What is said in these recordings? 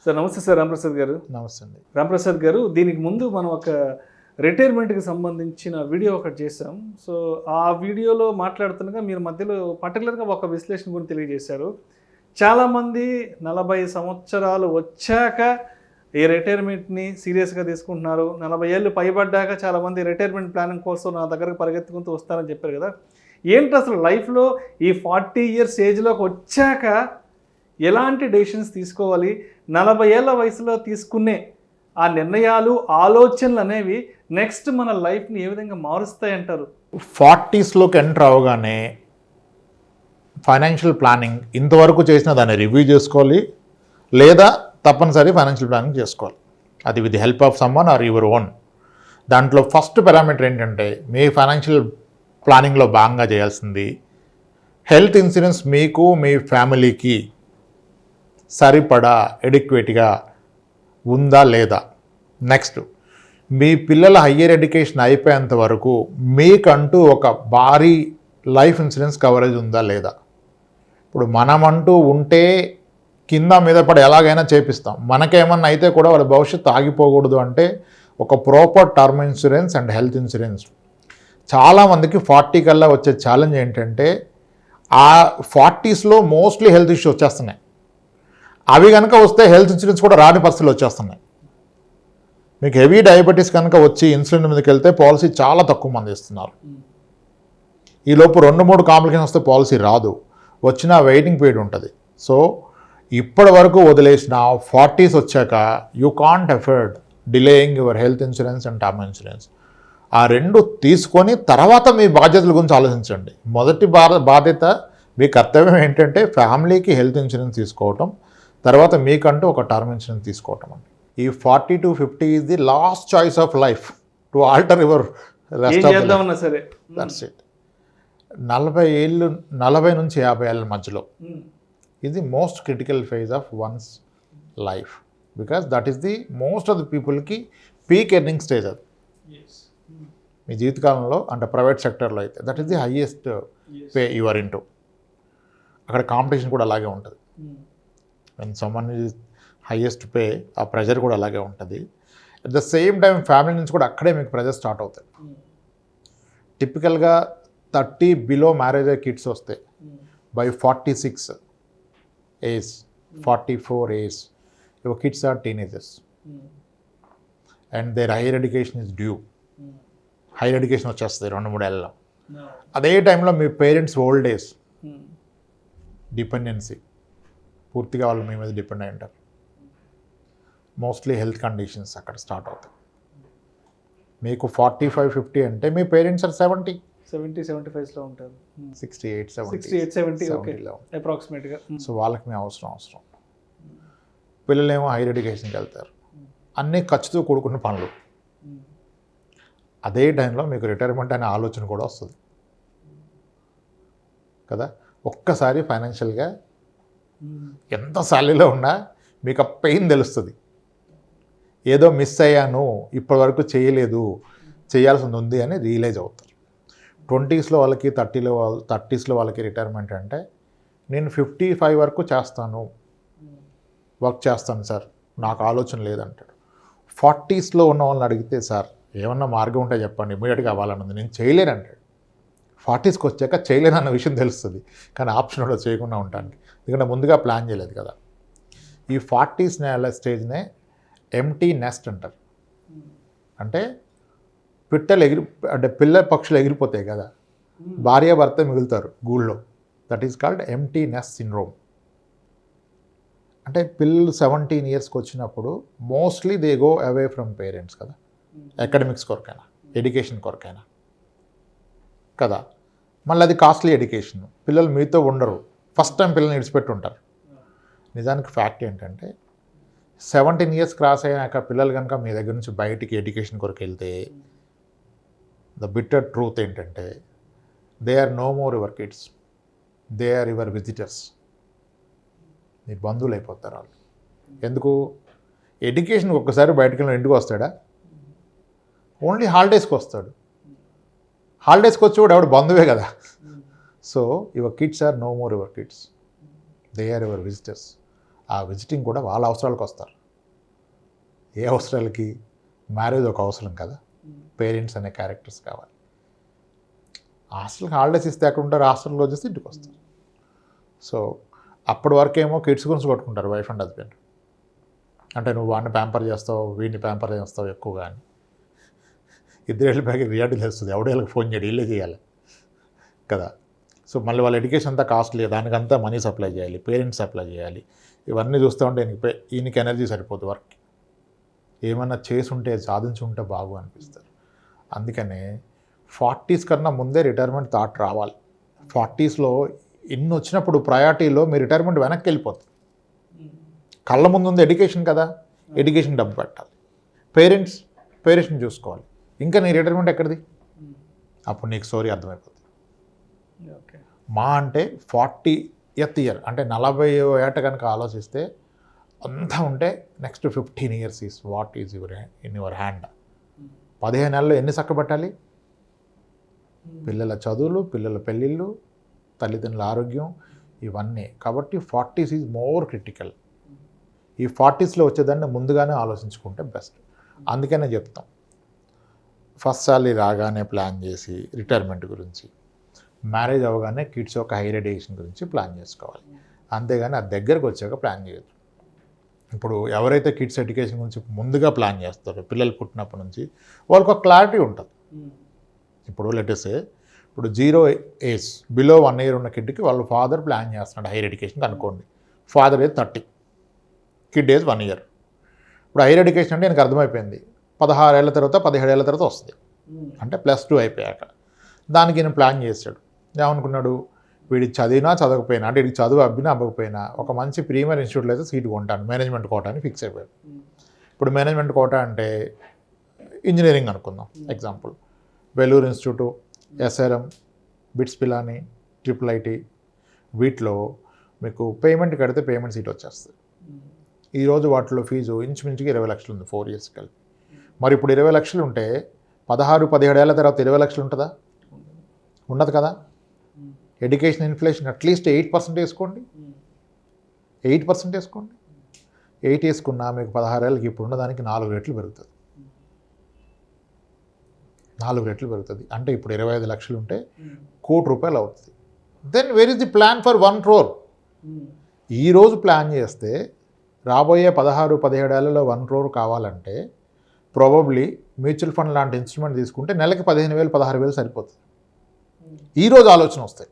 Sir నమస్తే sir Ramprasad గారు. నమస్తే అండి. రాంప్రసాద్ గారు, దీనికి ముందు మనం ఒక రిటైర్మెంట్కి సంబంధించిన వీడియో ఒకటి చేసాం. సో ఆ వీడియోలో మాట్లాడుతుండగా మీరు మధ్యలో పర్టికులర్గా ఒక విశ్లేషణ గురించి తెలియజేశారు. చాలామంది 40 సంవత్సరాలు వచ్చాక ఈ రిటైర్మెంట్ని సీరియస్గా తీసుకుంటున్నారు. 40 ఏళ్ళు పైబడ్డాక చాలామంది రిటైర్మెంట్ ప్లానింగ్ కోసం నా దగ్గరకు పరిగెత్తుకుంటూ వస్తారని చెప్పారు కదా. ఏంటి అసలు లైఫ్లో ఈ 40 ఇయర్స్ ఏజ్లోకి వచ్చాక ఎలాంటి డెసిషన్స్ తీసుకోవాలి, 40 ఏళ్ళ వయసులో తీసుకునే ఆ నిర్ణయాలు ఆలోచనలు అనేవి నెక్స్ట్ మన లైఫ్ని ఏ విధంగా మారుస్తాయి అంటారు? 40స్లోకి ఎంటర్ అవగానే ఫైనాన్షియల్ ప్లానింగ్ ఇంతవరకు చేసిన దాన్ని రివ్యూ చేసుకోవాలి, లేదా తప్పనిసరి ఫైనాన్షియల్ ప్లానింగ్ చేసుకోవాలి. అది with help of someone or your own. దాంట్లో ఫస్ట్ పారామీటర్ ఏంటంటే మీ ఫైనాన్షియల్ ప్లానింగ్లో భాగంగా చేయాల్సింది హెల్త్ ఇన్సూరెన్స్ మీకు మీ ఫ్యామిలీకి సరిపడా ఎడిక్వేట్గా ఉందా లేదా. నెక్స్ట్, మీ పిల్లల హయ్యర్ ఎడ్యుకేషన్ అయిపోయేంత వరకు మీకంటూ ఒక భారీ లైఫ్ ఇన్సూరెన్స్ కవరేజ్ ఉందా లేదా. ఇప్పుడు మనమంటూ ఉంటే కింద మీద పడి ఎలాగైనా చేపిస్తాం, మనకేమన్నా అయితే కూడా వాళ్ళ భవిష్యత్తు ఆగిపోకూడదు అంటే ఒక proper term insurance and health insurance. చాలామందికి 40 కల్లా వచ్చే ఛాలెంజ్ ఏంటంటే ఆ 40స్లో మోస్ట్లీ హెల్త్ ఇష్యూ వచ్చేస్తున్నాయి. అవి కనుక వస్తే హెల్త్ ఇన్సూరెన్స్ కూడా రాని పరిస్థితులు వచ్చేస్తున్నాయి. మీకు హెవీ డయాబెటీస్ కనుక వచ్చి ఇన్సులిన్ మీదకి వెళ్తే పాలసీ చాలా తక్కువ మంది ఇస్తున్నారు. ఈలోపు 2-3 కాంప్లికేషన్ వస్తే పాలసీ రాదు, వచ్చిన వెయిటింగ్ పీరియడ్ ఉంటుంది. సో ఇప్పటి వరకు వదిలేసిన 40s వచ్చాక you can't afford delaying your health insurance and term insurance. ఆ రెండు తీసుకొని తర్వాత మీ బాధ్యతల గురించి ఆలోచించండి. మొదటి బాధ్యత, మీ కర్తవ్యం ఏంటంటే ఫ్యామిలీకి హెల్త్ ఇన్సూరెన్స్ తీసుకోవటం, తర్వాత మీకంటూ ఒక టర్మ్ ఇన్సూరెన్స్ తీసుకోవటం అండి. ఈ 40 to 50 is the last choice of life to alter your rest of life. సరే, దట్స్ ఇట్. 40 నుంచి 50 ఏళ్ళ మధ్యలో ఇది most critical phase of one's life, because that is the most of the పీపుల్కి పీక్ ఎర్నింగ్ స్టేజ్. అది మీ జీవితకాలంలో అంటే ప్రైవేట్ సెక్టర్లో అయితే that is the highest pay you are into. అక్కడ కాంపిటీషన్ కూడా అలాగే ఉంటుంది. When someone is highest pay, ఆ ప్రెజర్ కూడా అలాగే ఉంటుంది. At the same time family నుంచి కూడా అక్కడే మీకు ప్రెజర్ స్టార్ట్ అవుతాయి. టిపికల్గా 30 బిలో మ్యారేజ్ అయ్యే కిడ్స్ వస్తే by 46 age 44 age your kids are teenagers and their higher education is due. Higher education వచ్చేస్తుంది 2-3 ఏళ్ళలో. అదే టైంలో మీ పేరెంట్స్ ఓల్డ్ ఏజ్, డిపెండెన్సీ, పూర్తిగా వాళ్ళు మీ మీద డిపెండ్ అయి ఉంటారు. మోస్ట్లీ హెల్త్ కండిషన్స్ అక్కడ స్టార్ట్ అవుతాయి. మీకు 45-50 అంటే మీ పేరెంట్స్ ఆర్ 70-75లో ఉంటారు. 68-70 అప్రాక్సిమేట్గా. సో వాళ్ళకి మీ అవసరం. పిల్లలేమో హైయర్ ఎడ్యుకేషన్కి వెళ్తారు. అన్నీ ఖర్చుతో కూడుకున్న పనులు. అదే టైంలో మీకు రిటైర్మెంట్ అనే ఆలోచన కూడా వస్తుంది కదా. ఒక్కసారి ఫైనాన్షియల్గా ఎంత శాలరీలో ఉన్నా మీకు ఆ పెయిన్ తెలుస్తుంది. ఏదో మిస్ అయ్యాను, ఇప్పటివరకు చేయలేదు, చేయాల్సింది ఉంది అని రియలైజ్ అవుతారు. 20స్లో వాళ్ళకి 30స్లో వాళ్ళకి రిటైర్మెంట్ అంటే నేను 55 వరకు చేస్తాను, వర్క్ చేస్తాను సార్, నాకు ఆలోచన లేదంటాడు. 40స్లో ఉన్న వాళ్ళని అడిగితే సార్ ఏమన్నా మార్గం ఉంటే చెప్పండి, ఇమీడియట్గా అవ్వాలన్నది, నేను చేయలేనంటాడు. 40స్కి వచ్చాక చేయలేనన్న విషయం తెలుస్తుంది, కానీ ఆప్షన్ కూడా చేయకుండా ఉంటానికి, ఎందుకంటే ముందుగా ప్లాన్ చేయలేదు కదా. ఈ 40s స్టేజ్నే ఎంటీ నెస్ట్ అంటారు. అంటే పిల్ల పక్షులు ఎగిరిపోతాయి కదా, భార్యాభర్త మిగులుతారు గూళ్ళో. That is called empty nest syndrome. అంటే పిల్లలు 17 ఇయర్స్కి వచ్చినప్పుడు mostly they go away from parents కదా, అకాడమిక్స్ కొరకైనా ఎడ్యుకేషన్ కొరకైనా కదా. మళ్ళీ అది కాస్ట్లీ ఎడ్యుకేషన్, పిల్లలు మీతో ఉండరు, ఫస్ట్ టైం పిల్లల్ని విడిచిపెట్టి ఉంటారు. నిజానికి ఫ్యాక్ట్ ఏంటంటే 17 ఇయర్స్ క్రాస్ అయ్యాక పిల్లలు కనుక మీ దగ్గర నుంచి బయటికి ఎడ్యుకేషన్ కొరకు వెళ్తే ద బిట్టర్ ట్రూత్ ఏంటంటే they are no more your kids, they are your visitors. మీ బంధువులు అయిపోతారు వాళ్ళు. ఎందుకు? ఎడ్యుకేషన్కి ఒక్కసారి బయటకు వెళ్ళిన ఇంటికి వస్తాడా? ఓన్లీ హాలిడేస్కి వస్తాడు. హాలిడేస్కి వచ్చేవాడు ఎవడు బంధువే కదా. So your kids are no more your kids, they are your visitors. ఆ విజిటింగ్ కూడా వాళ్ళ అవసరాలకు వస్తారు. ఏ అవసరాలకి? మ్యారేజ్ ఒక అవసరం కదా, పేరెంట్స్ అనే క్యారెక్టర్స్ కావాలి. హాస్టల్కి హాలిడేస్ ఇస్తే అక్కడ ఉంటారు, హాస్టల్లో వచ్చేసి ఇంటికి వస్తారు. సో అప్పటి వరకేమో కిడ్స్ గురించి కొట్టుకుంటారు వైఫ్ అండ్ హస్బెండ్. అంటే నువ్వు వాడిని ప్యాంపర్ చేస్తావు, వీడిని ప్యాంపర్ చేస్తావు ఎక్కువగా అని. ఇద్దరు వెళ్ళిపోయాక రియాలిటీ తెలుస్తుంది, ఎవడేళ్ళకి ఫోన్ చేయడం, వీళ్ళే చేయాలి కదా. సో మళ్ళీ వాళ్ళ ఎడ్యుకేషన్ అంతా కాస్ట్లీ, దానికంతా మనీ సప్లై చేయాలి, పేరెంట్స్ సప్లై చేయాలి. ఇవన్నీ చూస్తూ ఉంటే ఈయనకి ఎనర్జీ సరిపోదు వర్క్కి. ఏమన్నా చేసుంటే సాధించుంటే బాగు అనిపిస్తారు. అందుకనే 40s కన్నా ముందే రిటైర్మెంట్ థాట్ రావాలి. 40sలో ఇన్ని వచ్చినప్పుడు ప్రయారిటీలో మీ రిటైర్మెంట్ వెనక్కి వెళ్ళిపోతుంది. కళ్ళ ముందు ఉంది ఎడ్యుకేషన్ కదా, ఎడ్యుకేషన్ డబ్బు పెట్టాలి. పేరెంట్స్ని చూసుకోవాలి. ఇంకా నీ రిటైర్మెంట్ ఎక్కడిది? అప్పుడు నీకు స్టోరీ అర్థమైపోతుంది. మా అంటే 40th ఇయర్ అంటే 40వ ఏట కనుక ఆలోచిస్తే అంతా ఉంటే next 15 years is what is in your hand. 15 నెలల్లో ఎన్ని చక్కబెట్టాలి? పిల్లల చదువులు, పిల్లల పెళ్ళిళ్ళు, తల్లిదండ్రుల ఆరోగ్యం, ఇవన్నీ. కాబట్టి 40s ఈజ్ మోర్ క్రిటికల్. ఈ 40sలో వచ్చేదాన్ని ముందుగానే ఆలోచించుకుంటే బెస్ట్. అందుకనే చెప్తాం, ఫస్ట్ సాలరీ రాగానే ప్లాన్ చేసి రిటైర్మెంట్ గురించి, మ్యారేజ్ అవ్వగానే కిడ్స్ యొక్క హైయర్ ఎడ్యుకేషన్ గురించి ప్లాన్ చేసుకోవాలి. అంతేగాని అది దగ్గరకు వచ్చాక ప్లాన్ చేయొచ్చు. ఇప్పుడు ఎవరైతే కిడ్స్ ఎడ్యుకేషన్ గురించి ముందుగా ప్లాన్ చేస్తారో, పిల్లలు పుట్టినప్పటి నుంచి వాళ్ళకి ఒక క్లారిటీ ఉంటుంది. ఇప్పుడు లెటెస్ ఇప్పుడు 0 ఏజ్ బిలో 1 year ఉన్న కిడ్కి వాళ్ళ ఫాదర్ ప్లాన్ చేస్తున్నాడు హైయర్ ఎడ్యుకేషన్ అనుకోండి. Father age 30, kid age 1 year. ఇప్పుడు హైయర్ ఎడ్యుకేషన్ అంటే నాకు అర్థమైపోయింది 16 ఏళ్ళ తర్వాత 17 ఏళ్ళ తర్వాత వస్తుంది, అంటే +2 అయిపోయాక. దానికి నేను ప్లాన్ చేశాడు. ఏమనుకున్నాడు, వీడికి చదివినా చదవకపోయినా, అంటే వీడికి చదువు అబ్బినా అవ్వకపోయినా ఒక మంచి ప్రీమియర్ ఇన్స్టిట్యూట్లో అయితే సీట్ కొంటాను, మేనేజ్మెంట్ కోటా అని ఫిక్స్ అయిపోయాడు. ఇప్పుడు మేనేజ్మెంట్ కోటా అంటే ఇంజనీరింగ్ అనుకుందాం example, Vellore institute, SRM, bits Pilani, IIIT, వీటిలో మీకు పేమెంట్ కడితే పేమెంట్ సీట్ వచ్చేస్తుంది. ఈరోజు వాటిలో ఫీజు ఇంచుమించుగా 20 లక్షలు ఉంది 4 years కలిపి. మరి ఇప్పుడు 20 లక్షలు ఉంటే 16-17 ఏళ్ళ తర్వాత 20 లక్షలు ఉంటుందా? ఉండదు కదా. ఎడ్యుకేషన్ ఇన్ఫ్లేషన్ అట్లీస్ట్ 8% వేసుకోండి, 8% వేసుకోండి. 8 వేసుకున్నా మీకు 16 ఏళ్ళకి ఇప్పుడు ఉన్నదానికి 4 రెట్లు పెరుగుతుంది. 4 రెట్లు పెరుగుతుంది అంటే ఇప్పుడు 25 లక్షలు ఉంటే ₹1 కోటి అవుతుంది. Then where is the plan for 1 crore? ఈరోజు ప్లాన్ చేస్తే రాబోయే 16-17 ఏళ్లలో 1 crore కావాలంటే ప్రాబబ్లీ మ్యూచువల్ ఫండ్ లాంటి ఇన్స్ట్రుమెంట్ తీసుకుంటే నెలకి 15,000 16,000 సరిపోతుంది. ఈరోజు ఆలోచన వస్తాయి.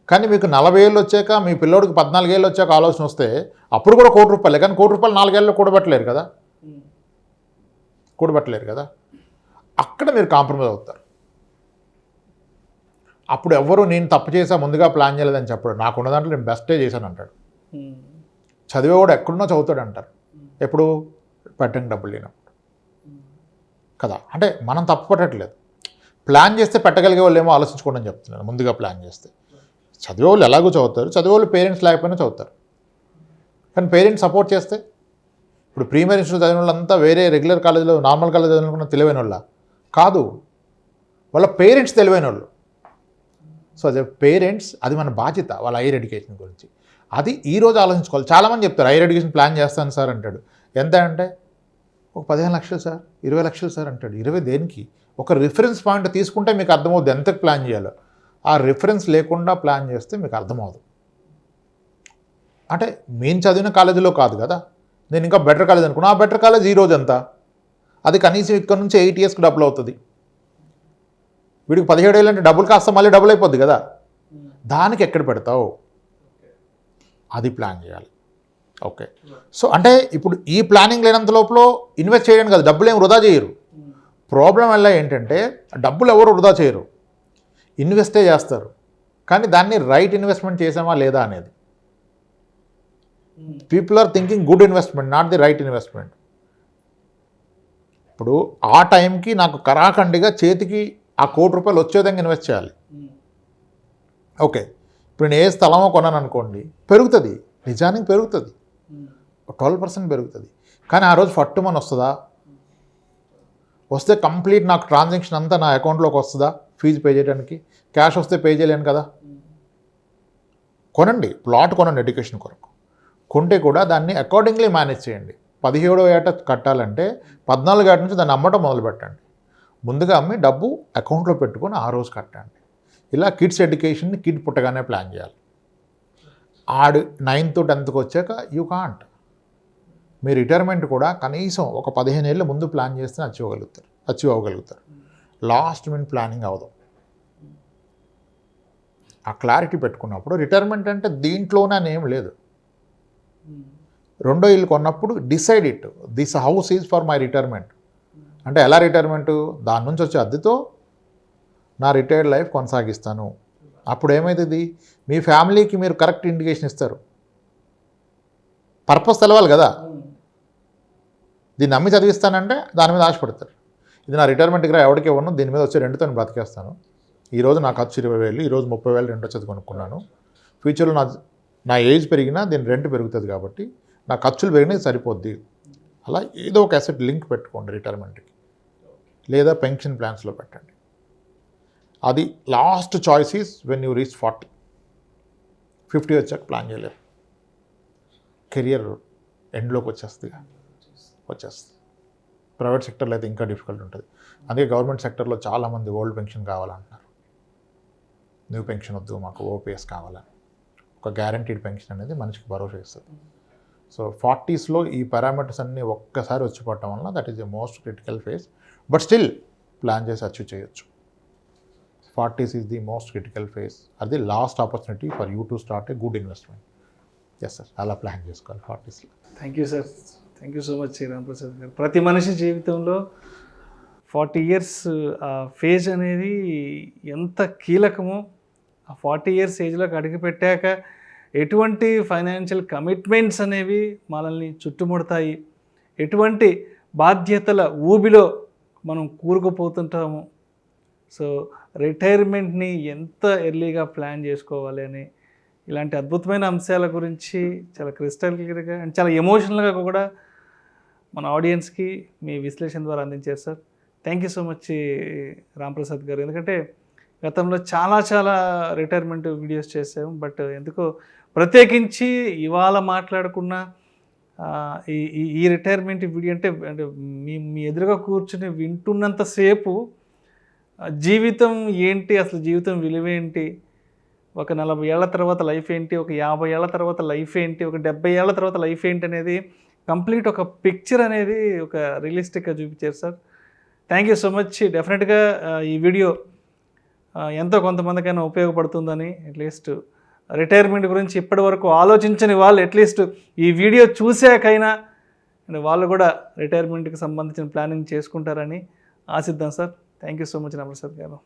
కానీ మీకు 40 ఏళ్ళు వచ్చాక, మీ పిల్లోడికి 14 ఏళ్ళు వచ్చాక ఆలోచన వస్తే అప్పుడు కూడా ₹1 కోటి. కానీ ₹1 కోటి 4 ఏళ్ళలో కూడబెట్టలేరు కదా. అక్కడ మీరు కాంప్రమైజ్ అవుతారు. అప్పుడు ఎవరు నేను తప్పు చేసా ముందుగా ప్లాన్ చేయలేదని చెప్పడు. నాకున్న దాంట్లో నేను బెస్టే చేశాను అంటాడు. చదివేవాడు ఎక్కడున్నా చదువుతాడు అంటారు. ఎప్పుడు? పెట్టండి డబ్బులు లేనప్పుడు కదా. అంటే మనం తప్పు పట్టట్లేదు. ప్లాన్ చేస్తే పెట్టగలిగే వాళ్ళు ఏమో ఆలోచించుకోండి అని చెప్తున్నాను. ముందుగా ప్లాన్ చేస్తే చదివేవాళ్ళు ఎలాగో చదువుతారు, చదివేవాళ్ళు పేరెంట్స్ లేకపోయినా చదువుతారు. కానీ పేరెంట్స్ సపోర్ట్ చేస్తే, ఇప్పుడు ప్రీమియర్ ఇన్స్టిట్యూట్ చదివిన వాళ్ళంతా వేరే రెగ్యులర్ కాలేజీలో నార్మల్ కాలేజ్ చదివిన తెలివైన వాళ్ళ కాదు, వాళ్ళ పేరెంట్స్ తెలివైన వాళ్ళు. సో అదే పేరెంట్స్, అది మన బాధ్యత వాళ్ళ హైయర్ ఎడ్యుకేషన్ గురించి. అది ఈరోజు ఆలోచించుకోవాలి. చాలామంది చెప్తారు హైయర్ ఎడ్యుకేషన్ ప్లాన్ చేస్తాను సార్ అంటాడు. ఎంత అంటే ఒక 15 లక్షలు సార్, 20 లక్షలు సార్ అంటాడు. 20 దేనికి? ఒక రిఫరెన్స్ పాయింట్ తీసుకుంటే మీకు అర్థమవుతుంది ఎంతకు ప్లాన్ చేయాలో. ఆ రిఫరెన్స్ లేకుండా ప్లాన్ చేస్తే మీకు అర్థమవుతుంది. అంటే మేము చదివిన కాలేజీలో కాదు కదా, నేను ఇంకా బెటర్ కాలేజ్ అనుకున్నా. ఆ బెటర్ కాలేజ్ ఈరోజు ఎంత? అది కనీసం ఇక్కడ నుంచి 8 yearsకి డబుల్ అవుతుంది. వీడికి 17 ఏళ్ళు అంటే డబుల్ కాస్త మళ్ళీ డబుల్ అయిపోద్ది కదా. దానికి ఎక్కడ పెడతావు? అది ప్లాన్ చేయాలి. ఓకే. సో అంటే ఇప్పుడు ఈ ప్లానింగ్ లేనంత లోపల ఇన్వెస్ట్ చేయడానికి కాదు, డబ్బులు ఏం వృధా చేయరు. ప్రాబ్లం వల్ల ఏంటంటే డబ్బులు ఎవరు వృధా చేయరు, ఇన్వెస్టే చేస్తారు. కానీ దాన్ని రైట్ ఇన్వెస్ట్మెంట్ చేసామా లేదా అనేది. People are thinking good investment, not the right investment. ఇప్పుడు ఆ టైంకి నాకు కరాఖండిగా చేతికి ఆ ₹1 కోటి వచ్చే విధంగా ఇన్వెస్ట్ చేయాలి. ఓకే. ఇప్పుడు నేను ఏ స్థలమో కొన్నాను అనుకోండి, పెరుగుతుంది, నిజానికి పెరుగుతుంది, 12% పెరుగుతుంది. కానీ ఆ రోజు ఫట్టుమని వస్తుందా? వస్తే కంప్లీట్ నాకు ట్రాన్సాక్షన్ అంతా నా అకౌంట్లోకి వస్తుందా ఫీజు పే చేయడానికి? క్యాష్ వస్తే పే చేయలేను కదా. కొనండి, ప్లాట్ కొనండి ఎడ్యుకేషన్ కొరకు. కొంటే కూడా దాన్ని అకార్డింగ్లీ మేనేజ్ చేయండి. 17వ ఏట కట్టాలంటే 14 ఏట నుంచి దాన్ని అమ్మటం మొదలు పెట్టండి. ముందుగా అమ్మి డబ్బు అకౌంట్లో పెట్టుకొని ఆ రోజు కట్టండి. ఇలా కిడ్స్ ఎడ్యుకేషన్ని కిడ్ పుట్టగానే ప్లాన్ చేయాలి. ఆడు 9th 10th వచ్చాక యూ కాంట్. మీ రిటైర్మెంట్ కూడా కనీసం ఒక 15 ఏళ్ళ ముందు ప్లాన్ చేస్తే అచీవ్ అవ్వగలుగుతారు. లాస్ట్ మినిట్ ప్లానింగ్ అవ్వదు. ఆ క్లారిటీ పెట్టుకున్నప్పుడు రిటైర్మెంట్ అంటే దీంట్లోనే అని ఏం లేదు. రెండో ఇల్లు కొన్నప్పుడు decide it, this house is for my retirement. అంటే ఎలా రిటైర్మెంటు? దాని నుంచి వచ్చే అద్దెతో నా రిటైర్డ్ లైఫ్ కొనసాగిస్తాను. అప్పుడు ఏమవుతుంది? మీ ఫ్యామిలీకి మీరు కరెక్ట్ ఇండికేషన్ ఇస్తారు. పర్పస్ తెలవాలి కదా. దీన్ని నమ్మి చదివిస్తానంటే దాని మీద ఆశపడతారు. ఇది నా రిటైర్మెంట్కి రా, ఎవరికి ఇవ్వను, దీని మీద వచ్చే రెండుతో నేను బ్రతికేస్తాను. ఈరోజు నా ఖర్చు 20,000, ఈరోజు 30,000 రెండో చదివి కొనుక్కున్నాను. ఫ్యూచర్లో నా ఏజ్ పెరిగినా దీని రెంట్ పెరుగుతుంది కాబట్టి నా ఖర్చులు పెరిగినా సరిపోద్ది. అలా ఏదో ఒక అసెట్ లింక్ పెట్టుకోండి రిటైర్మెంట్కి, లేదా పెన్షన్ ప్లాన్స్లో పెట్టండి. అది last choice is when you reach 40. 50 వచ్చాక ప్లాన్ చేయలేరు. కెరియర్ ఎండ్లోకి వచ్చేస్తుంది. ప్రైవేట్ సెక్టర్లో అయితే ఇంకా డిఫికల్ట్ ఉంటుంది. అందుకే గవర్నమెంట్ సెక్టర్లో చాలామంది ఓల్డ్ పెన్షన్ కావాలంటున్నారు. న్యూ పెన్షన్ వద్దు, మాకు ఓపీఎస్ కావాలని. ఒక గ్యారంటీడ్ పెన్షన్ అనేది మనిషికి భరోసా ఇస్తుంది. సో 40sలో ఈ పారామీటర్స్ అన్నీ ఒక్కసారి వచ్చి పడటం వల్ల that is the most critical phase. But still plan చేసి అచీవ్ చేయొచ్చు. 40s is the most critical phase. అది last opportunity for you to start a good investment. Yes sir, అలా ప్లాన్ చేసుకోవాలి 40sలో. Thank you sir, thank you so much Ramprasad గారు. ప్రతి మనిషి జీవితంలో 40 years ఫేజ్ అనేది ఎంత కీలకమో, ఆ 40 years ఏజ్లోకి అడుగుపెట్టాక ఎటువంటి ఫైనాన్షియల్ కమిట్మెంట్స్ అనేవి మనల్ని చుట్టుముడతాయి, ఎటువంటి బాధ్యతల ఊబిలో మనం కూరుకుపోతుంటాము. సో రిటైర్మెంట్ని ఎంత ఎర్లీగా ప్లాన్ చేసుకోవాలి అని ఇలాంటి అద్భుతమైన అంశాల గురించి చాలా క్రిస్టల్ క్లియర్గా అండ్ చాలా ఎమోషనల్గా కూడా మన ఆడియన్స్కి మీ విశ్లేషణ ద్వారా అందించారు sir. Thank you so much Ramprasad గారు. ఎందుకంటే గతంలో చాలా రిటైర్మెంట్ వీడియోస్ చేసాము, బట్ ఎందుకో ప్రత్యేకించి ఇవాళ మాట్లాడుకున్న ఈ రిటైర్మెంట్ వీడియో అంటే మీ ఎదురుగా కూర్చుని వింటున్నంతసేపు జీవితం ఏంటి, అసలు జీవితం విలువేంటి, ఒక 40 ఏళ్ల తర్వాత లైఫ్ ఏంటి, ఒక 50 ఏళ్ల తర్వాత లైఫ్ ఏంటి, ఒక 70 ఏళ్ల తర్వాత లైఫ్ ఏంటి అనేది కంప్లీట్ ఒక పిక్చర్ అనేది ఒక రియలిస్టిక్గా చూపించారు sir. Thank you so much. డెఫినెట్గా ఈ వీడియో ఎంతో కొంతమందికైనా ఉపయోగపడుతుందని, అట్లీస్ట్ రిటైర్మెంట్ గురించి ఇప్పటి వరకు ఆలోచించని వాళ్ళు అట్లీస్ట్ ఈ వీడియో చూసాకైనా వాళ్ళు కూడా రిటైర్మెంట్కి సంబంధించిన ప్లానింగ్ చేసుకుంటారని ఆశిద్దాం sir. Thank you so much Ramprasad గారు.